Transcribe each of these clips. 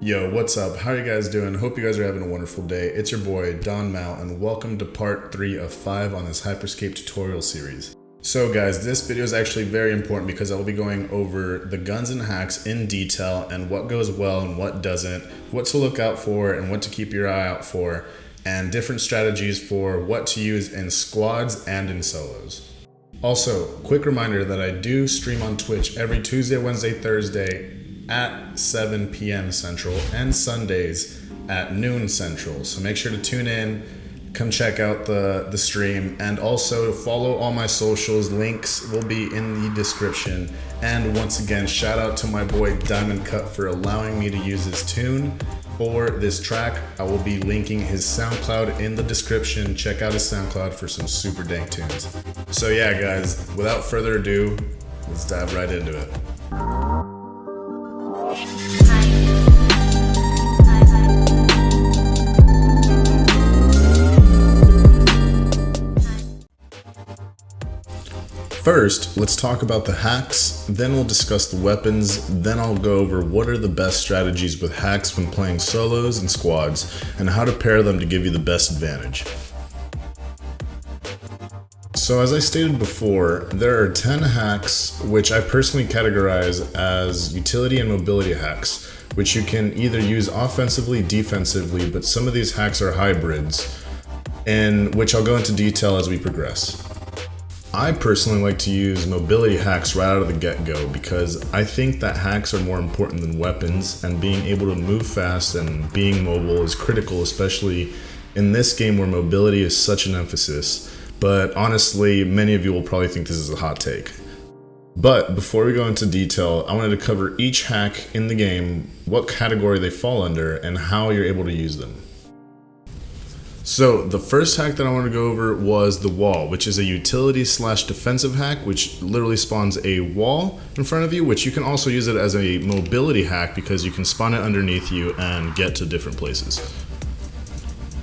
Yo, what's up? How are you guys doing? Hope you guys are having a wonderful day. It's your boy, Don Mao, and welcome to part 3 of 5 on this Hyper Scape tutorial series. So guys, this video is actually very important because I will be going over the guns and hacks in detail and what goes well and what doesn't, what to look out for and what to keep your eye out for, and different strategies for what to use in squads and in solos. Also, quick reminder that I do stream on Twitch every Tuesday, Wednesday, Thursday at 7 p.m. Central and Sundays at noon Central. So make sure to tune in, come check out the stream, and also follow all my socials. Links will be in the description. And once again, shout out to my boy Diamond Cut for allowing me to use his tune for this track. I will be linking his SoundCloud in the description. Check out his SoundCloud for some super dank tunes. So yeah guys, without further ado, let's dive right into it. First, let's talk about the hacks, then we'll discuss the weapons, then I'll go over what are the best strategies with hacks when playing solos and squads, and how to pair them to give you the best advantage. So as I stated before, there are 10 hacks which I personally categorize as utility and mobility hacks, which you can either use offensively, defensively, but some of these hacks are hybrids, and which I'll go into detail as we progress. I personally like to use mobility hacks right out of the get-go because I think that hacks are more important than weapons, and being able to move fast and being mobile is critical, especially in this game where mobility is such an emphasis. But honestly, many of you will probably think this is a hot take. But before we go into detail, I wanted to cover each hack in the game, what category they fall under, and how you're able to use them. So the first hack that I want to go over was the wall, which is a utility / defensive hack, which literally spawns a wall in front of you, which you can also use it as a mobility hack because you can spawn it underneath you and get to different places.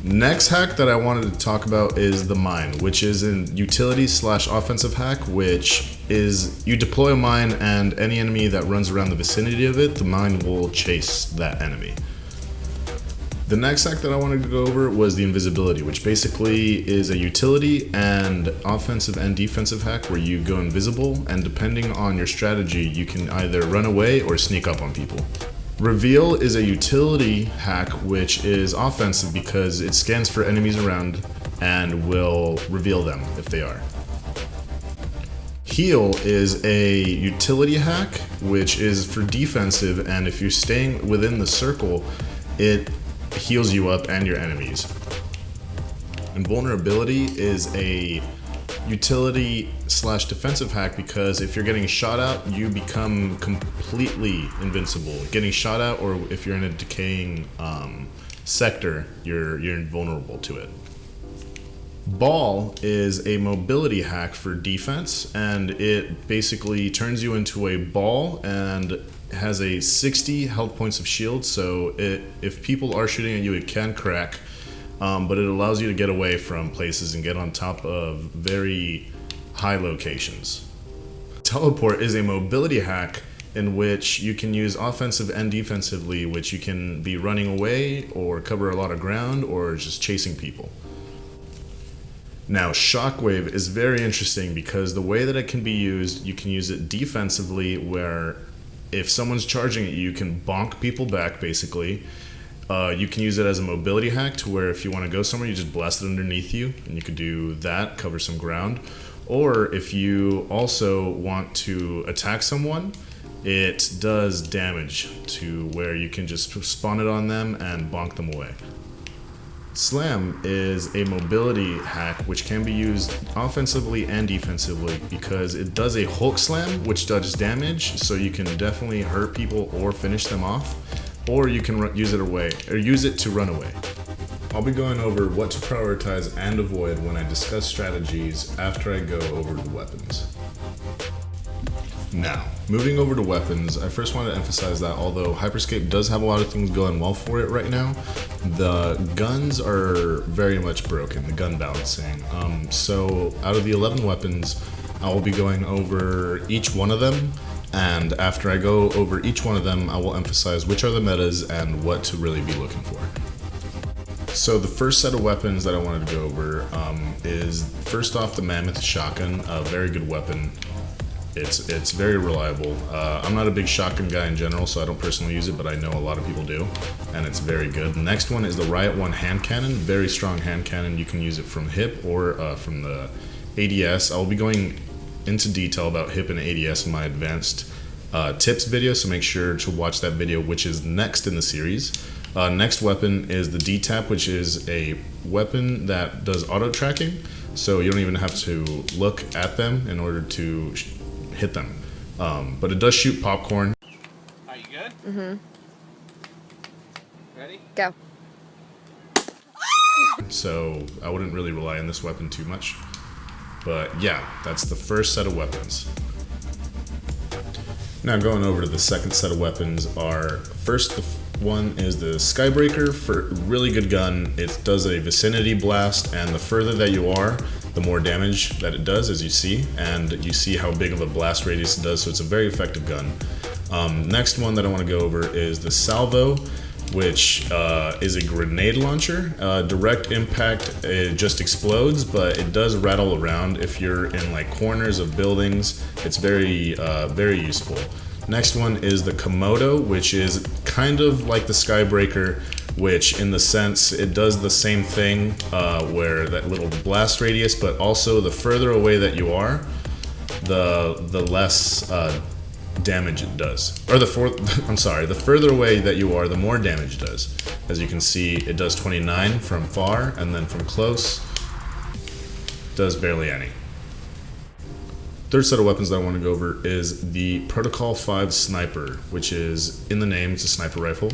Next hack that I wanted to talk about is the mine, which is a utility / offensive hack, which is you deploy a mine and any enemy that runs around the vicinity of it, the mine will chase that enemy. The next hack that I wanted to go over was the invisibility, which basically is a utility and offensive and defensive hack where you go invisible, and depending on your strategy, you can either run away or sneak up on people. Reveal is a utility hack which is offensive because it scans for enemies around and will reveal them if they are. Heal is a utility hack which is for defensive, and if you're staying within the circle, it heals you up and your enemies. Invulnerability is a utility / defensive hack because if you're getting shot at, you become completely invincible. Getting shot at, or if you're in a decaying sector, you're invulnerable to it. Ball is a mobility hack for defense, and it basically turns you into a ball and has a 60 health points of shield, so if people are shooting at you, it can crack, but it allows you to get away from places and get on top of very high locations. Teleport is a mobility hack in which you can use offensive and defensively, which you can be running away or cover a lot of ground or just chasing people. Now, Shockwave is very interesting because the way that it can be used, you can use it defensively where if someone's charging at you, you can bonk people back basically. You can use it as a mobility hack to where if you want to go somewhere, you just blast it underneath you, and you could do that, cover some ground. Or if you also want to attack someone, it does damage to where you can just spawn it on them and bonk them away. Slam is a mobility hack which can be used offensively and defensively because it does a Hulk slam which does damage, so you can definitely hurt people or finish them off, or you can use it to run away. I'll be going over what to prioritize and avoid when I discuss strategies after I go over the weapons. Now, moving over to weapons, I first want to emphasize that although Hyper Scape does have a lot of things going well for it right now, the guns are very much broken, the gun balancing. So out of the 11 weapons, I will be going over each one of them And after I go over each one of them, I will emphasize which are the metas and what to really be looking for. So the first set of weapons that I wanted to go over is first off the Mammoth Shotgun, a very good weapon. It's very reliable. I'm not a big shotgun guy in general, so I don't personally use it, but I know a lot of people do, and it's very good. The next one is the Riot 1 hand cannon, very strong hand cannon. You can use it from hip or from the ADS. I'll be going into detail about hip and ADS in my advanced tips video, so make sure to watch that video, which is next in the series. Next weapon is the D-Tap, which is a weapon that does auto tracking, so you don't even have to look at them in order to hit them. But it does shoot popcorn. Are you good? Mm-hmm. Ready? Go. So I wouldn't really rely on this weapon too much. But yeah, that's the first set of weapons. Now going over to the second set of weapons are, first the one is the Skybreaker, for really good gun. It does a vicinity blast, and the further that you are, the more damage that it does, as you see, and you see how big of a blast radius it does, so it's a very effective gun. Next one that I want to go over is the Salvo, which is a grenade launcher. Direct impact, it just explodes, but it does rattle around. If you're in like corners of buildings, it's very useful. Next one is the Komodo, which is kind of like the Skybreaker, which in the sense it does the same thing, where that little blast radius, but also the further away that you are, the less damage it does. Or the further away that you are, the more damage it does. As you can see, it does 29 from far, and then from close, does barely any. Third set of weapons that I want to go over is the Protocol 5 Sniper, which is, in the name, it's a sniper rifle.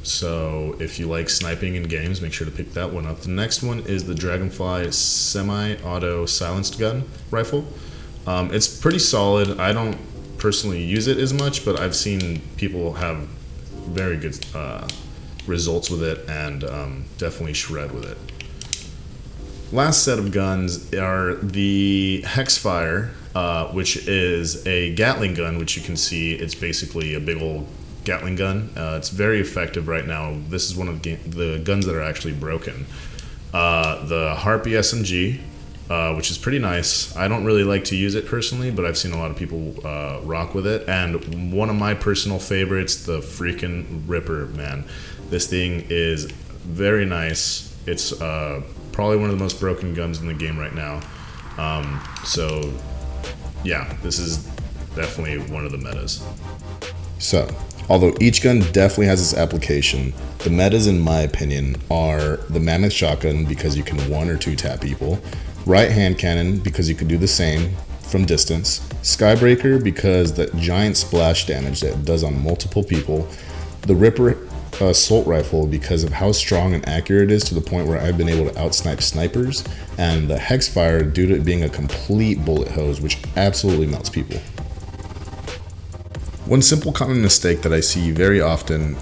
So if you like sniping in games, make sure to pick that one up. The next one is the Dragonfly Semi-Auto Silenced Gun Rifle. It's pretty solid. I don't personally use it as much, but I've seen people have very good results with it, and definitely shred with it. Last set of guns are the Hexfire, which is a Gatling gun, which you can see it's basically a big old Gatling gun. It's very effective right now. This is one of the guns that are actually broken. The Harpy SMG, which is pretty nice. I don't really like to use it personally, but I've seen a lot of people rock with it. And one of my personal favorites, the freaking Ripper, man. This thing is very nice. It's probably one of the most broken guns in the game right now. So yeah, this is definitely one of the metas. So, although each gun definitely has its application, the metas, in my opinion, are the Mammoth Shotgun, because you can 1 or 2 tap people, Riot Hand Cannon, because you could do the same from distance, Skybreaker, because that giant splash damage that it does on multiple people, the Ripper Assault Rifle, because of how strong and accurate it is, to the point where I've been able to outsnipe snipers, and the Hexfire, due to it being a complete bullet hose, which absolutely melts people. One simple common mistake that I see very often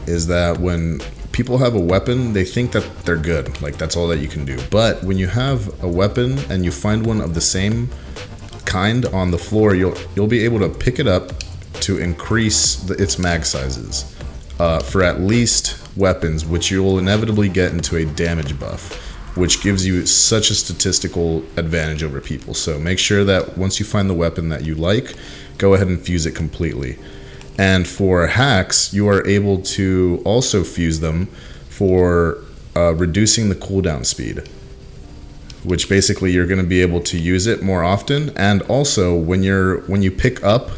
is that when people have a weapon, they think that they're good, like that's all that you can do. But when you have a weapon and you find one of the same kind on the floor, you'll be able to pick it up to increase its mag sizes for at least weapons, which you'll inevitably get into a damage buff, which gives you such a statistical advantage over people. So make sure that once you find the weapon that you like, go ahead and fuse it completely. And for hacks, you are able to also fuse them for reducing the cooldown speed, which basically you're going to be able to use it more often. And also when you pick up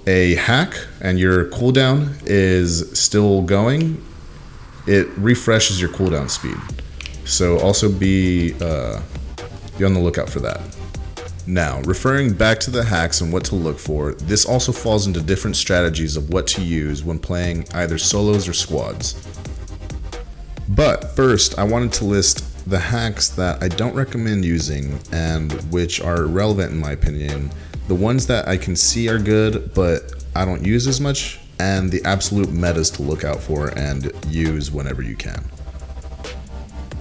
a hack and your cooldown is still going, it refreshes your cooldown speed. So also be on the lookout for that. Now, referring back to the hacks and what to look for, this also falls into different strategies of what to use when playing either solos or squads. But first, I wanted to list the hacks that I don't recommend using and which are relevant in my opinion, the ones that I can see are good but I don't use as much, and the absolute metas to look out for and use whenever you can.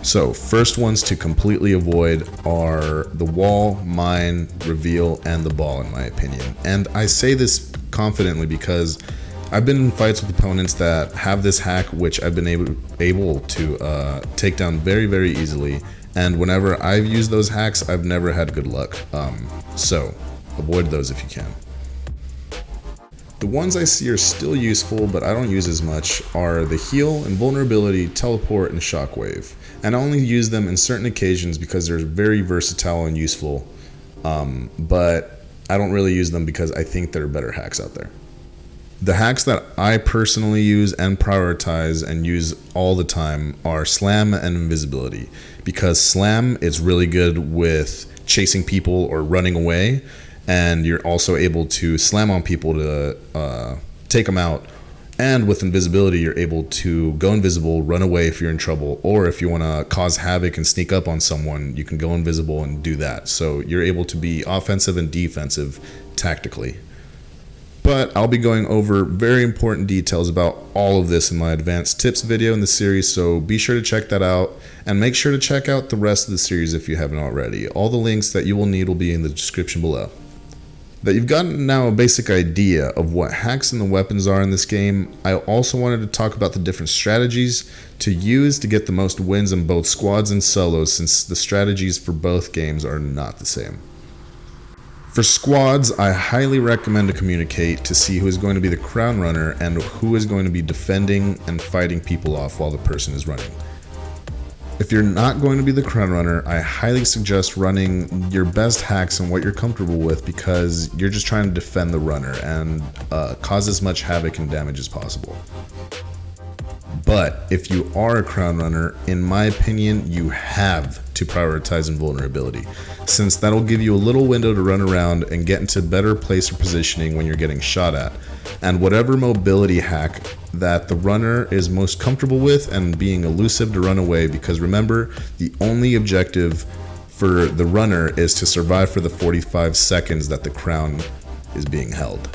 So first ones to completely avoid are the wall, mine, reveal, and the ball in my opinion. And I say this confidently because I've been in fights with opponents that have this hack, which I've been able to take down very, very easily. And whenever I've used those hacks, I've never had good luck. So avoid those if you can. The ones I see are still useful, but I don't use as much, are the heal, invulnerability, teleport, and shockwave. And I only use them in certain occasions because they're very versatile and useful. But I don't really use them because I think there are better hacks out there. The hacks that I personally use and prioritize and use all the time are slam and invisibility. Because slam is really good with chasing people or running away, and you're also able to slam on people to take them out. And with invisibility, you're able to go invisible, run away if you're in trouble, or if you want to cause havoc and sneak up on someone, you can go invisible and do that. So you're able to be offensive and defensive tactically. But I'll be going over very important details about all of this in my advanced tips video in the series, so be sure to check that out, and make sure to check out the rest of the series if you haven't already. All the links that you will need will be in the description below. That you've gotten now a basic idea of what hacks and the weapons are in this game, I also wanted to talk about the different strategies to use to get the most wins in both squads and solos, since the strategies for both games are not the same. For squads, I highly recommend to communicate to see who is going to be the crown runner and who is going to be defending and fighting people off while the person is running. If you're not going to be the crown runner, I highly suggest running your best hacks and what you're comfortable with, because you're just trying to defend the runner and cause as much havoc and damage as possible. But if you are a crown runner, in my opinion, you have to prioritize invulnerability, since that'll give you a little window to run around and get into better place or positioning when you're getting shot at. And whatever mobility hack that the runner is most comfortable with, and being elusive to run away, because remember, the only objective for the runner is to survive for the 45 seconds that the crown is being held.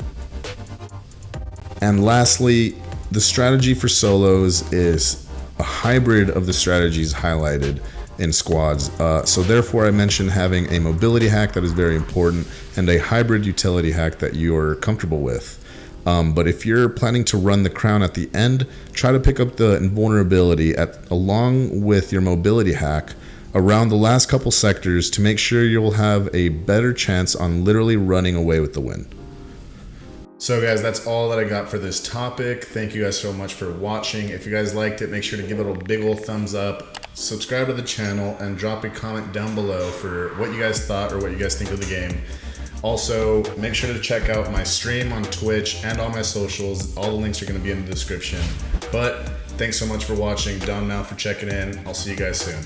And lastly, the strategy for solos is a hybrid of the strategies highlighted in squads. So therefore I mentioned having a mobility hack that is very important, and a hybrid utility hack that you're comfortable with. But if you're planning to run the crown at the end, try to pick up the invulnerability along with your mobility hack around the last couple sectors to make sure you'll have a better chance on literally running away with the win. So guys, that's all that I got for this topic. Thank you guys so much for watching. If you guys liked it, make sure to give it a big old thumbs up, subscribe to the channel, and drop a comment down below for what you guys thought or what you guys think of the game. Also, make sure to check out my stream on Twitch and all my socials. All the links are going to be in the description. But thanks so much for watching. Done now for checking in. I'll see you guys soon.